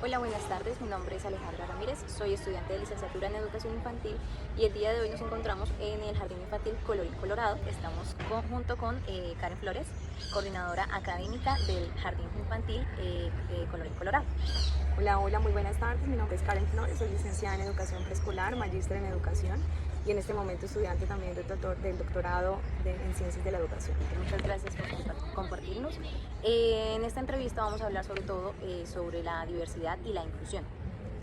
Hola, buenas tardes. Mi nombre es Alejandra Ramírez. Soy estudiante de licenciatura en Educación Infantil y el día de hoy nos encontramos en el Jardín Infantil Colorín Colorado. Estamos junto con Karen Flores, coordinadora académica del Jardín Infantil Colorín Colorado. Hola, muy buenas tardes. Mi nombre es Karen Flores, soy licenciada en Educación Preescolar, magíster en Educación y en este momento estudiante también del doctorado en Ciencias de la Educación. Muchas gracias por compartirnos. En esta entrevista vamos a hablar sobre todo sobre la diversidad y la inclusión.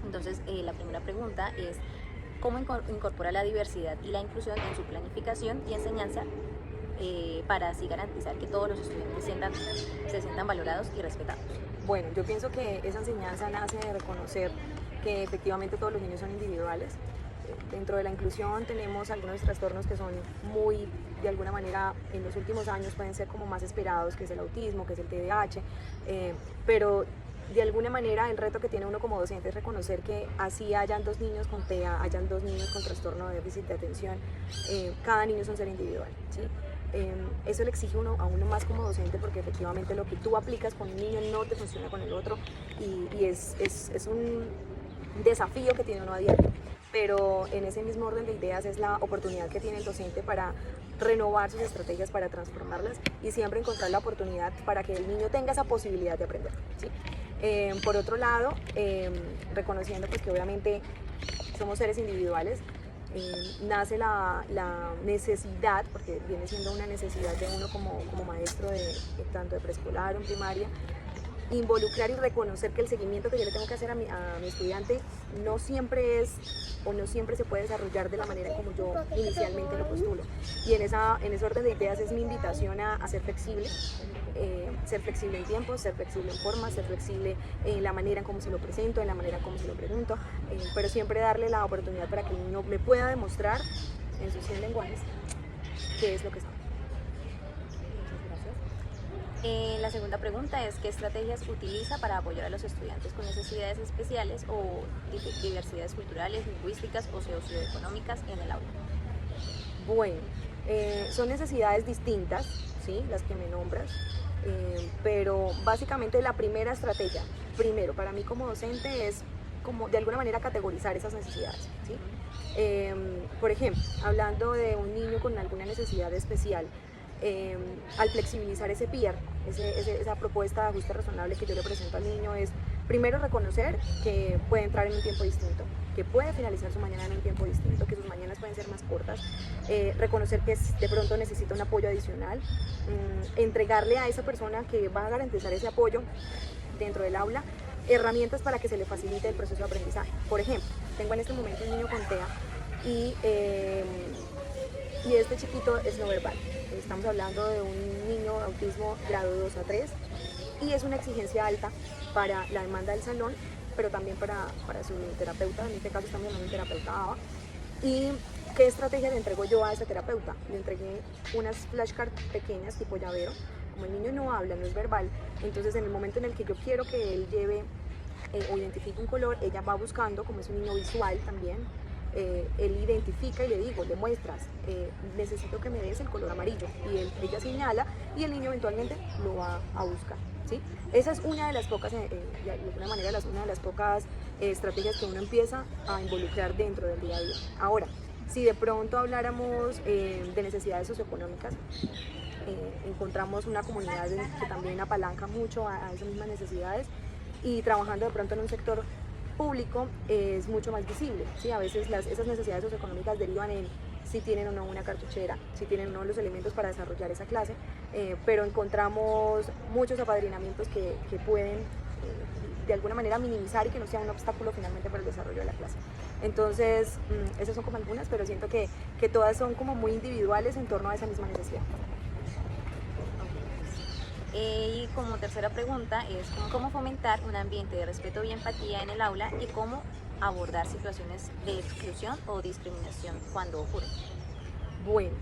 Entonces, la primera pregunta es, ¿cómo incorpora la diversidad y la inclusión en su planificación y enseñanza para así garantizar que todos los estudiantes se sientan valorados y respetados? Bueno, yo pienso que esa enseñanza nace de reconocer que efectivamente todos los niños son individuales. Dentro de la inclusión tenemos algunos trastornos que son muy, de alguna manera, en los últimos años pueden ser como más esperados, que es el autismo, que es el TDAH, pero de alguna manera el reto que tiene uno como docente es reconocer que así hayan dos niños con TEA, hayan dos niños con trastorno de déficit de atención, cada niño es un ser individual, ¿sí? Eso le exige a uno más como docente, porque efectivamente lo que tú aplicas con un niño no te funciona con el otro y es un desafío que tiene uno a diario. Pero en ese mismo orden de ideas es la oportunidad que tiene el docente para renovar sus estrategias, para transformarlas y siempre encontrar la oportunidad para que el niño tenga esa posibilidad de aprender, ¿sí? Por otro lado, reconociendo pues que obviamente somos seres individuales, nace la necesidad, porque viene siendo una necesidad de uno como maestro tanto de preescolar o en primaria, involucrar y reconocer que el seguimiento que yo le tengo que hacer a mi estudiante no siempre es o no siempre se puede desarrollar de la manera como yo inicialmente lo postulo. Y en ese orden de ideas es mi invitación a ser flexible en tiempo, ser flexible en forma, ser flexible en la manera en cómo se lo presento, en la manera en cómo se lo pregunto, pero siempre darle la oportunidad para que el niño me pueda demostrar en sus 100 lenguajes qué es lo que sabe. La segunda pregunta es, ¿qué estrategias utiliza para apoyar a los estudiantes con necesidades especiales o diversidades culturales, lingüísticas o socioeconómicas en el aula? Bueno, son necesidades distintas, ¿sí? Las que me nombras, pero básicamente la primera estrategia, primero para mí como docente, es como de alguna manera categorizar esas necesidades, ¿sí? Por ejemplo, hablando de un niño con alguna necesidad especial, al flexibilizar ese PIR, esa propuesta de ajuste razonable que yo le presento al niño, es primero reconocer que puede entrar en un tiempo distinto, que puede finalizar su mañana en un tiempo distinto, que sus mañanas pueden ser más cortas, reconocer que de pronto necesita un apoyo adicional, entregarle a esa persona que va a garantizar ese apoyo dentro del aula herramientas para que se le facilite el proceso de aprendizaje. Por ejemplo, tengo en este momento un niño con TEA y este chiquito es no verbal. Estamos hablando de un niño de autismo grado 2 a 3 y es una exigencia alta para la demanda del salón, pero también para su terapeuta. En este caso estamos hablando de un terapeuta ABA. ¿Y qué estrategia le entrego yo a esa terapeuta? Le entregué unas flashcards pequeñas tipo llavero. Como el niño no habla, no es verbal, entonces en el momento en el que yo quiero que él lleve o identifique un color, ella va buscando, como es un niño visual también, él identifica y le digo, le muestras, necesito que me des el color amarillo, y ella señala y el niño eventualmente lo va a buscar, ¿sí? Esa es una de las pocas, de alguna manera, una de las pocas estrategias que uno empieza a involucrar dentro del día a día. Ahora, si de pronto habláramos de necesidades socioeconómicas, encontramos una comunidad que también apalanca mucho a esas mismas necesidades, y trabajando de pronto en un sector público es mucho más visible, ¿sí? A veces esas necesidades socioeconómicas derivan en si tienen o no una cartuchera, si tienen o no los elementos para desarrollar esa clase, pero encontramos muchos apadrinamientos que pueden de alguna manera minimizar y que no sea un obstáculo finalmente para el desarrollo de la clase. Entonces, esas son como algunas, pero siento que todas son como muy individuales en torno a esa misma necesidad. Y como tercera pregunta es, ¿cómo fomentar un ambiente de respeto y empatía en el aula y cómo abordar situaciones de exclusión o discriminación cuando ocurren? Bueno,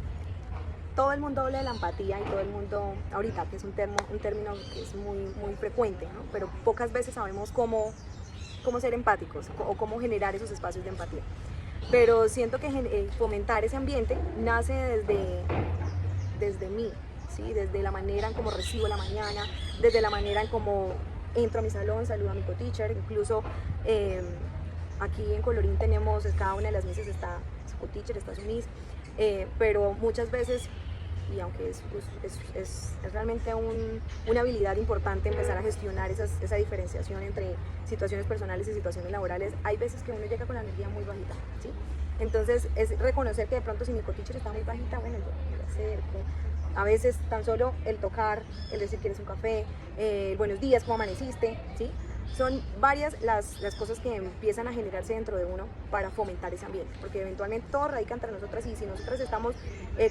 todo el mundo habla de la empatía y todo el mundo, ahorita, que es un término que es muy frecuente, ¿no? Pero pocas veces sabemos cómo ser empáticos o cómo generar esos espacios de empatía. Pero siento que fomentar ese ambiente nace desde mí, ¿sí? Desde la manera en cómo recibo la mañana, desde la manera en cómo entro a mi salón, saludo a mi co-teacher, incluso aquí en Colorín tenemos, cada una de las misas está su co-teacher, está su miss, pero muchas veces, y aunque es realmente una habilidad importante empezar a gestionar esa diferenciación entre situaciones personales y situaciones laborales, hay veces que uno llega con la energía muy bajita, ¿sí? Entonces es reconocer que de pronto si mi co-teacher está muy bajita, bueno, yo me acerco. A veces tan solo el tocar, el decir quieres un café, buenos días, ¿cómo amaneciste? ¿Sí? Son varias las cosas que empiezan a generarse dentro de uno para fomentar ese ambiente, porque eventualmente todo radica entre nosotras y si nosotras estamos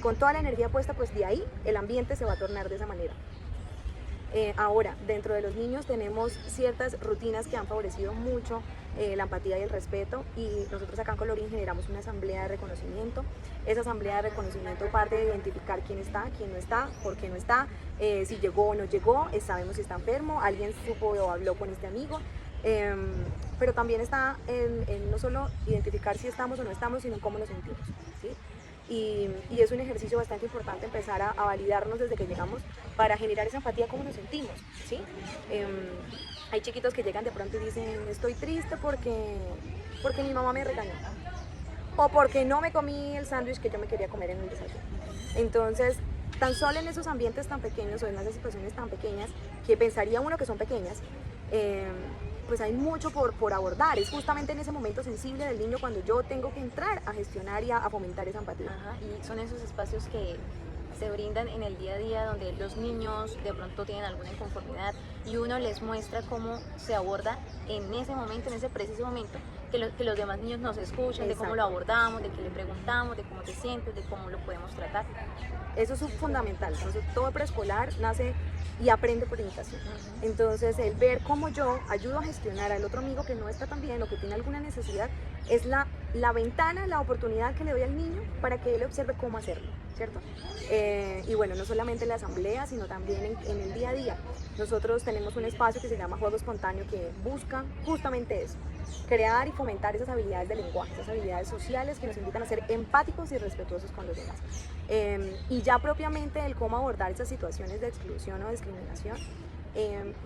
con toda la energía puesta, pues de ahí el ambiente se va a tornar de esa manera. Ahora, dentro de los niños tenemos ciertas rutinas que han favorecido mucho la empatía y el respeto y nosotros acá en Colorín generamos una asamblea de reconocimiento. Esa asamblea de reconocimiento parte de identificar quién está, quién no está, por qué no está, si llegó o no llegó, sabemos si está enfermo, alguien supo o habló con este amigo. Pero también está en no solo identificar si estamos o no estamos, sino cómo nos sentimos, ¿sí? Y es un ejercicio bastante importante empezar a validarnos desde que llegamos para generar esa empatía cómo nos sentimos, ¿sí? Hay chiquitos que llegan de pronto y dicen, estoy triste porque mi mamá me regañó o porque no me comí el sándwich que yo me quería comer en el desayuno. Entonces, tan solo en esos ambientes tan pequeños o en esas situaciones tan pequeñas, que pensaría uno que son pequeñas, pues hay mucho por abordar. Es justamente en ese momento sensible del niño cuando yo tengo que entrar a gestionar y a fomentar esa empatía. Ajá, y son esos espacios que se brindan en el día a día donde los niños de pronto tienen alguna inconformidad y uno les muestra cómo se aborda en ese momento, en ese preciso momento, que los demás niños nos escuchan, de cómo lo abordamos, de que le preguntamos, de cómo te sientes, de cómo lo podemos tratar. Eso es fundamental. Entonces, todo preescolar nace y aprende por imitación. Entonces, el ver cómo yo ayudo a gestionar al otro amigo que no está tan bien o que tiene alguna necesidad es la ventana, la oportunidad que le doy al niño para que él observe cómo hacerlo, ¿cierto? Y bueno, no solamente en la asamblea, sino también en el día a día. Nosotros tenemos un espacio que se llama Juego Espontáneo que busca justamente eso, crear y fomentar esas habilidades de lenguaje, esas habilidades sociales que nos invitan a ser empáticos y respetuosos con los demás. Y ya propiamente el cómo abordar esas situaciones de exclusión o discriminación,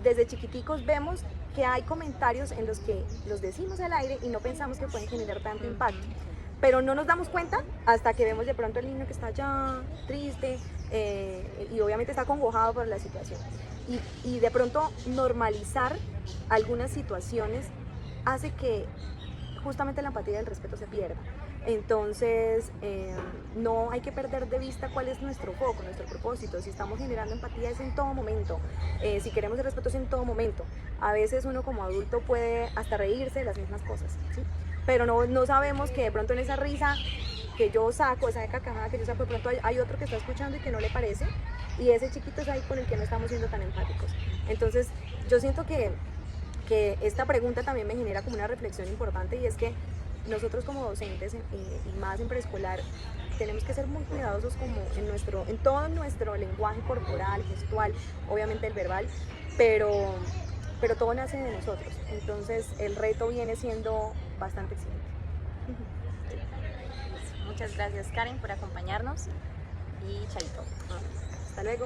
desde chiquiticos vemos que hay comentarios en los que los decimos al aire y no pensamos que pueden generar tanto impacto, pero no nos damos cuenta hasta que vemos de pronto el niño que está ya triste y obviamente está acongojado por la situación. Y de pronto normalizar algunas situaciones hace que justamente la empatía y el respeto se pierda. Entonces, no hay que perder de vista cuál es nuestro foco, nuestro propósito. Si estamos generando empatía es en todo momento, si queremos el respeto es en todo momento. A veces uno como adulto puede hasta reírse de las mismas cosas, ¿sí? Pero no sabemos que de pronto en esa risa que yo saco, esa carcajada que yo saco, de pronto hay otro que está escuchando y que no le parece, y ese chiquito es ahí con el que no estamos siendo tan empáticos. Entonces, yo siento que esta pregunta también me genera como una reflexión importante y es que nosotros como docentes y más en preescolar tenemos que ser muy cuidadosos como en todo nuestro lenguaje corporal, gestual, obviamente el verbal, pero todo nace de nosotros. Entonces el reto viene siendo bastante exigente. Muchas gracias Karen por acompañarnos y chaito. Hasta luego.